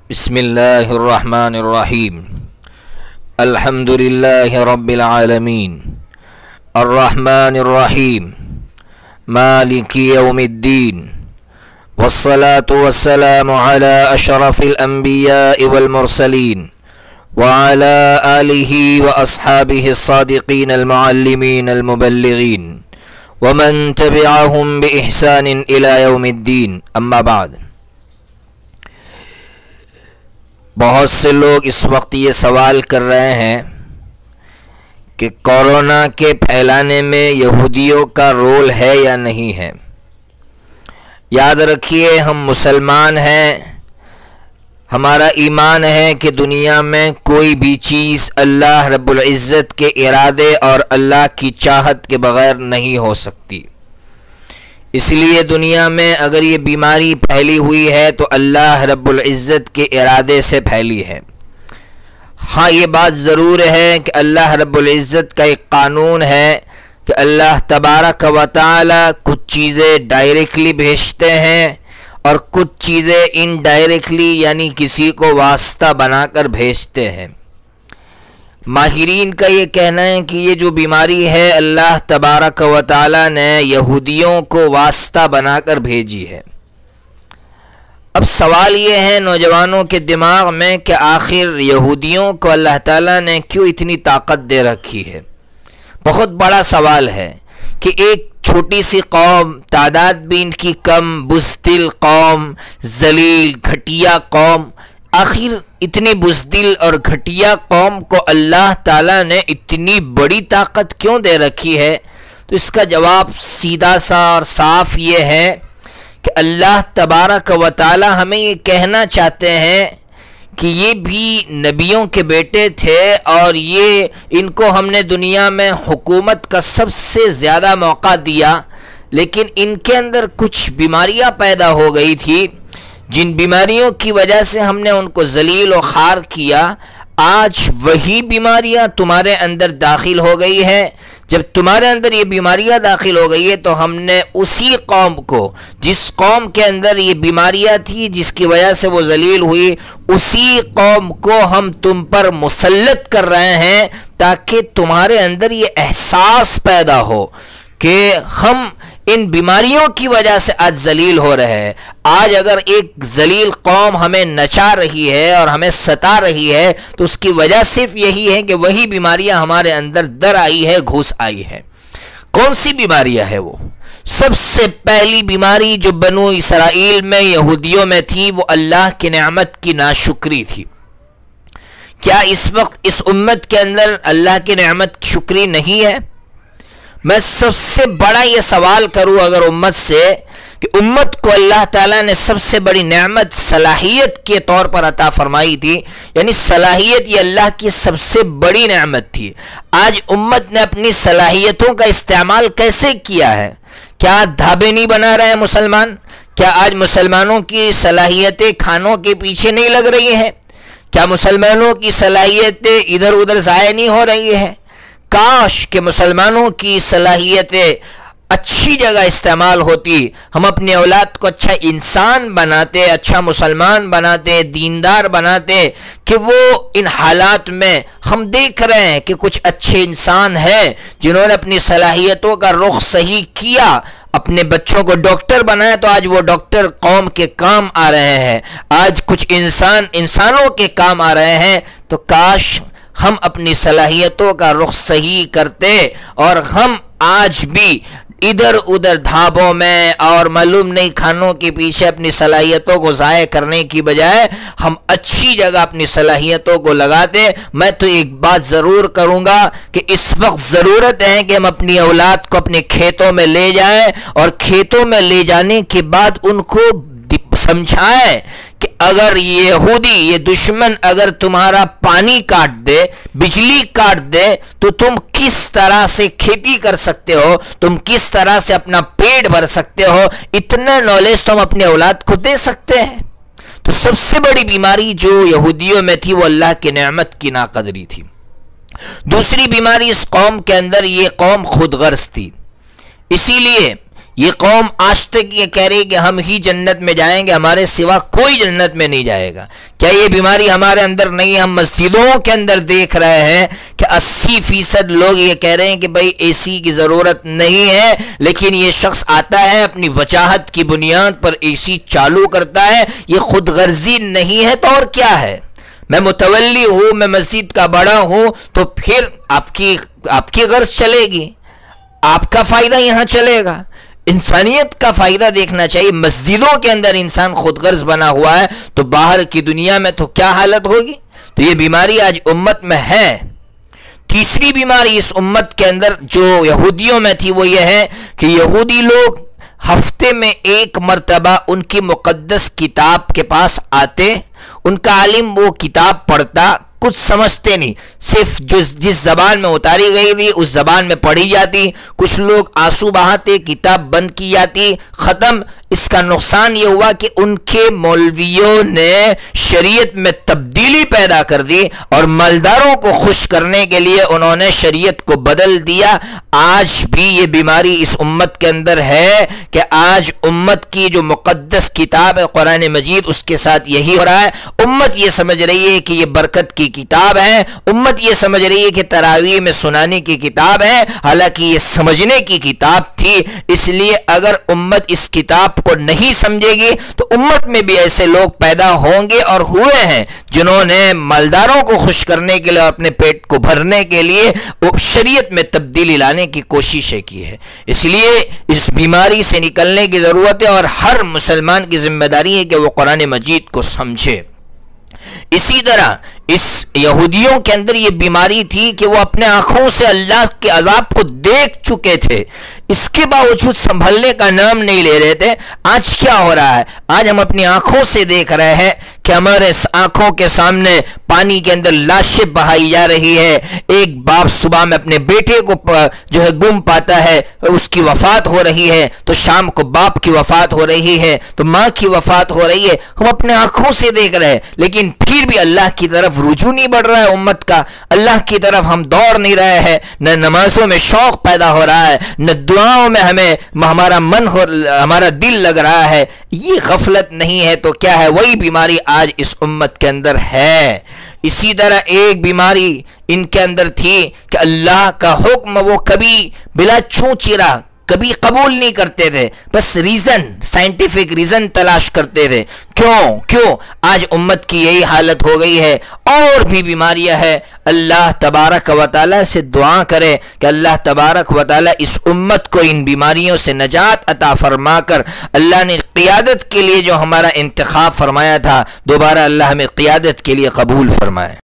بسم الله الرحمن الرحيم. الحمد لله رب العالمين الرحمن الرحيم مالك يوم الدين، والصلاة والسلام على أشرف الأنبياء والمرسلين وعلى آله وأصحابه الصادقين المعلمين المبلغين ومن تبعهم بإحسان إلى يوم الدين. أما بعد، بہت سے لوگ اس وقت یہ سوال کر رہے ہیں کہ کورونا کے پھیلانے میں یہودیوں کا رول ہے یا نہیں ہے. یاد رکھیے، ہم مسلمان ہیں، ہمارا ایمان ہے کہ دنیا میں کوئی بھی چیز اللہ رب العزت کے ارادے اور اللہ کی چاہت کے بغیر نہیں ہو سکتی. اس لیے دنیا میں اگر یہ بیماری پھیلی ہوئی ہے تو اللہ رب العزت کے ارادے سے پھیلی ہے. ہاں، یہ بات ضرور ہے کہ اللہ رب العزت کا ایک قانون ہے کہ اللہ تبارک و تعالی کچھ چیزیں ڈائریکٹلی بھیجتے ہیں اور کچھ چیزیں انڈائریکٹلی یعنی کسی کو واسطہ بنا کر بھیجتے ہیں. ماہرین کا یہ کہنا ہے کہ یہ جو بیماری ہے اللہ تبارک و تعالی نے یہودیوں کو واسطہ بنا کر بھیجی ہے. اب سوال یہ ہے نوجوانوں کے دماغ میں کہ آخر یہودیوں کو اللہ تعالیٰ نے کیوں اتنی طاقت دے رکھی ہے. بہت بڑا سوال ہے کہ ایک چھوٹی سی قوم، تعداد بھی ان کی کم، بزدل قوم، ذلیل گھٹیا قوم، آخر اتنی بزدل اور گھٹیا قوم کو اللہ تعالیٰ نے اتنی بڑی طاقت کیوں دے رکھی ہے؟ تو اس کا جواب سیدھا سا اور صاف یہ ہے کہ اللہ تبارک و تعالیٰ ہمیں یہ کہنا چاہتے ہیں کہ یہ بھی نبیوں کے بیٹے تھے اور یہ ان کو ہم نے دنیا میں حکومت کا سب سے زیادہ موقع دیا، لیکن ان کے اندر کچھ بیماریاں پیدا ہو گئی تھی جن بیماریوں کی وجہ سے ہم نے ان کو ذلیل و خوار کیا. آج وہی بیماریاں تمہارے اندر داخل ہو گئی ہے. جب تمہارے اندر یہ بیماریاں داخل ہو گئی ہے تو ہم نے اسی قوم کو، جس قوم کے اندر یہ بیماریاں تھی جس کی وجہ سے وہ ذلیل ہوئی، اسی قوم کو ہم تم پر مسلط کر رہے ہیں تاکہ تمہارے اندر یہ احساس پیدا ہو کہ ہم ان بیماریوں کی وجہ سے آج ذلیل ہو رہے ہیں. آج اگر ایک ذلیل قوم ہمیں نچا رہی ہے اور ہمیں ستا رہی ہے تو اس کی وجہ صرف یہی ہے کہ وہی بیماریاں ہمارے اندر در آئی ہے، گھس آئی ہے. کون سی بیماریاں ہے وہ؟ سب سے پہلی بیماری جو بنو اسرائیل میں یہودیوں میں تھی وہ اللہ کی نعمت کی ناشکری تھی. کیا اس وقت اس امت کے اندر اللہ کی نعمت کی شکری نہیں ہے؟ میں سب سے بڑا یہ سوال کروں اگر امت سے کہ امت کو اللہ تعالیٰ نے سب سے بڑی نعمت صلاحیت کے طور پر عطا فرمائی تھی، یعنی صلاحیت یہ اللہ کی سب سے بڑی نعمت تھی. آج امت نے اپنی صلاحیتوں کا استعمال کیسے کیا ہے؟ کیا دھابے نہیں بنا رہے ہیں مسلمان؟ کیا آج مسلمانوں کی صلاحیتیں کھانوں کے پیچھے نہیں لگ رہی ہیں؟ کیا مسلمانوں کی صلاحیتیں ادھر ادھر ضائع نہیں ہو رہی ہیں؟ کاش کہ مسلمانوں کی صلاحیتیں اچھی جگہ استعمال ہوتی، ہم اپنی اولاد کو اچھا انسان بناتے، اچھا مسلمان بناتے، دیندار بناتے کہ وہ ان حالات میں ہم دیکھ رہے ہیں کہ کچھ اچھے انسان ہیں جنہوں نے اپنی صلاحیتوں کا رخ صحیح کیا، اپنے بچوں کو ڈاکٹر بنایا تو آج وہ ڈاکٹر قوم کے کام آ رہے ہیں. آج کچھ انسانوں کے کام آ رہے ہیں. تو کاش ہم اپنی صلاحیتوں کا رخ صحیح کرتے اور ہم آج بھی ادھر ادھر دھابوں میں اور معلوم نہیں کھانوں کے پیچھے اپنی صلاحیتوں کو ضائع کرنے کی بجائے ہم اچھی جگہ اپنی صلاحیتوں کو لگاتے. میں تو ایک بات ضرور کروں گا کہ اس وقت ضرورت ہے کہ ہم اپنی اولاد کو اپنے کھیتوں میں لے جائیں اور کھیتوں میں لے جانے کے بعد ان کو سمجھائیں کہ اگر یہ یہودی، یہ دشمن اگر تمہارا پانی کاٹ دے، بجلی کاٹ دے تو تم کس طرح سے کھیتی کر سکتے ہو، تم کس طرح سے اپنا پیٹ بھر سکتے ہو. اتنا نالج تم اپنے اولاد کو دے سکتے ہیں. تو سب سے بڑی بیماری جو یہودیوں میں تھی وہ اللہ کی نعمت کی ناقدری تھی. دوسری بیماری اس قوم کے اندر، یہ قوم خود غرض تھی. اسی لیے یہ قوم آج تک یہ کہہ رہی کہ ہم ہی جنت میں جائیں گے، ہمارے سوا کوئی جنت میں نہیں جائے گا۔ کیا یہ بیماری ہمارے اندر نہیں ہے؟ ہم مسجدوں کے اندر دیکھ رہے ہیں کہ 80% لوگ یہ کہہ رہے ہیں کہ بھائی اے سی کی ضرورت نہیں ہے، لیکن یہ شخص آتا ہے اپنی وجاہت کی بنیاد پر اے سی چالو کرتا ہے۔ یہ خود غرضی نہیں ہے تو اور کیا ہے؟ میں متولی ہوں، میں مسجد کا بڑا ہوں، تو پھر آپ کی غرض چلے گی، آپ کا فائدہ یہاں چلے گا۔ انسانیت کا فائدہ دیکھنا چاہیے۔ مسجدوں کے اندر انسان خود غرض بنا ہوا ہے تو باہر کی دنیا میں تو کیا حالت ہوگی؟ تو یہ بیماری آج امت میں ہے۔ تیسری بیماری اس امت کے اندر جو یہودیوں میں تھی وہ یہ ہے کہ یہودی لوگ ہفتے میں ایک مرتبہ ان کی مقدس کتاب کے پاس آتے، ان کا عالم وہ کتاب پڑھتا، کچھ سمجھتے نہیں، صرف جس زبان میں اتاری گئی تھی اس زبان میں پڑھی جاتی، کچھ لوگ آنسو بہاتے، کتاب بند کی جاتی، ختم۔ اس کا نقصان یہ ہوا کہ ان کے مولویوں نے شریعت میں تبدیلی پیدا کر دی اور مالداروں کو خوش کرنے کے لیے انہوں نے شریعت کو بدل دیا۔ آج بھی یہ بیماری اس امت کے اندر ہے کہ آج امت کی جو مقدس کتاب ہے قرآن مجید، اس کے ساتھ یہی ہو رہا ہے۔ امت یہ سمجھ رہی ہے کہ یہ برکت کی کتاب ہے، امت یہ سمجھ رہی ہے کہ تراویح میں سنانے کی کتاب ہے، حالانکہ یہ سمجھنے کی کتاب تھی۔ اس لیے اگر امت اس کتاب کو نہیں سمجھے گی تو امت میں بھی ایسے لوگ پیدا ہوں گے اور ہوئے ہیں جنہوں نے مالداروں کو خوش کرنے کے لیے، اپنے پیٹ کو بھرنے کے لیے شریعت میں تبدیلی لانے کی کوششیں کی ہے۔ اس لیے اس بیماری سے نکلنے کی ضرورت ہے اور ہر مسلمان کی ذمہ داری ہے کہ وہ قرآن مجید کو سمجھے۔ اسی طرح اس یہودیوں کے اندر یہ بیماری تھی کہ وہ اپنے آنکھوں سے اللہ کے عذاب کو دیکھ چکے تھے، اس کے باوجود سنبھلنے کا نام نہیں لے رہے تھے۔ آج کیا ہو رہا ہے؟ آج ہم اپنی آنکھوں سے دیکھ رہے ہیں کہ ہمارے آنکھوں کے سامنے پانی کے اندر لاشیں بہائی جا رہی ہے۔ ایک باپ صبح میں اپنے بیٹے کو جو ہے گم پاتا ہے، اس کی وفات ہو رہی ہے، تو شام کو باپ کی وفات ہو رہی ہے، تو ماں کی وفات ہو رہی ہے۔ ہم اپنے آنکھوں سے دیکھ رہے ہیں، لیکن پھر بھی اللہ کی طرف رجوع نہیں بڑھ رہا ہے امت کا، اللہ کی طرف ہم دوڑ نہیں رہے ہیں، نہ نمازوں میں شوق پیدا ہو رہا ہے، نہ دعاؤں میں ہمارا دل لگ رہا ہے۔ یہ غفلت نہیں ہے تو کیا ہے؟ وہی بیماری آج اس امت کے اندر ہے۔ اسی طرح ایک بیماری ان کے اندر تھی کہ اللہ کا حکم وہ کبھی بلا چوں چرا کبھی قبول نہیں کرتے تھے، بس سائنٹیفک ریزن تلاش کرتے تھے۔ کیوں آج امت کی یہی حالت ہو گئی ہے۔ اور بھی بیماریاں ہیں۔ اللہ تبارک و تعالی سے دعا کرے کہ اللہ تبارک و تعالی اس امت کو ان بیماریوں سے نجات عطا فرما کر اللہ نے قیادت کے لیے جو ہمارا انتخاب فرمایا تھا، دوبارہ اللہ ہمیں قیادت کے لیے قبول فرمائے۔